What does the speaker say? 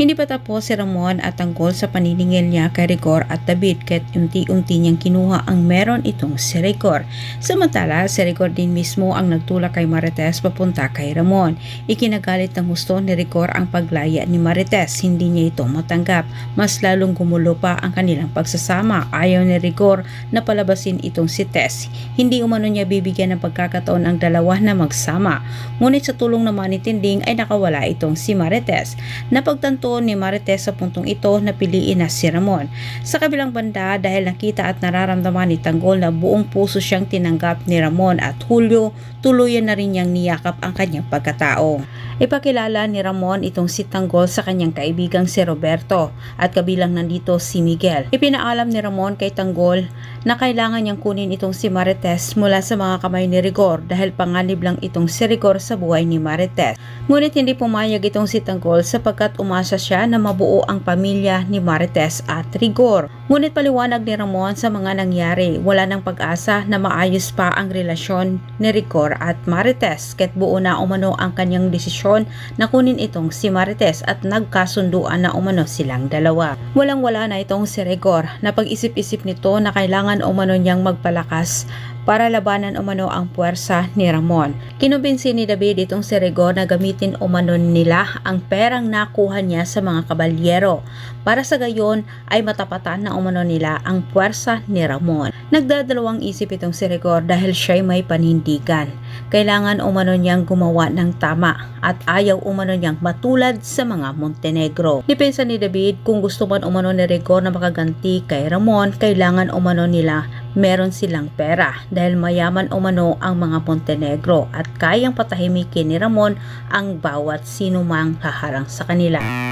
Hindi pa tapos si Ramon at Tanggol sa paniningil niya kay Rigor at David kahit unti-unti niyang kinuha ang meron itong si Rigor. Samantala, si Rigor din mismo ang nagtulak kay Marites papunta kay Ramon. Ikinagalit ng gusto ni Rigor ang paglaya ni Marites, hindi niya ito matanggap. Mas lalong gumulo pa ang kanilang pagsasama. Ayaw ni Rigor na palabasin itong si Tess. Hindi umano niya bibigyan ng pagkakataon ang dalawa na magsama. Ngunit sa tulong naman ni Tinding ay nakawala itong si Marites. Napagtanto ni Marites sa puntong ito na piliin na si Ramon. Sa kabilang banda, dahil nakita at nararamdaman ni Tanggol na buong puso siyang tinanggap ni Ramon at Julio, tuluyan na rin niyang niyakap ang kanyang pagkatao. Ipakilala ni Ramon itong si Tanggol sa kanyang kaibigang si Roberto at kabilang nandito si Miguel. Ipinaalam ni Ramon kay Tanggol na kailangan niyang kunin itong si Marites mula sa mga kamay ni Rigor dahil panganib lang itong si Rigor sa buhay ni Marites. Ngunit hindi pumayag itong si Tanggol sapagkat umasa siya na mabuo ang pamilya ni Marites at Rigor. Ngunit paliwanag ni Ramon sa mga nangyari, wala nang pag-asa na maayos pa ang relasyon ni Rigor at Marites kahit buo na umano ang kanyang desisyon na kunin itong si Marites at nagkasunduan na umano silang dalawa. Walang-wala na itong si Rigor na pag-isip-isip nito na kailangan umano niyang magpalakas para labanan umano ang puwersa ni Ramon. Kinumbinsi ni David itong si Rigor na gamitin umano nila ang perang nakuha niya sa mga kabalyero para sa gayon ay matapatan na umano nila ang puwersa ni Ramon. Nagdadalawang isip itong si Rigor dahil siya'y may panindigan. Kailangan umano niyang gumawa ng tama at ayaw umano niyang matulad sa mga Montenegro. Depensa ni David, kung gusto man umano ni Rigor na makaganti kay Ramon, kailangan umano nila meron silang pera dahil mayaman umano ang mga Montenegro at kayang patahimikin ni Ramon ang bawat sinumang haharang sa kanila.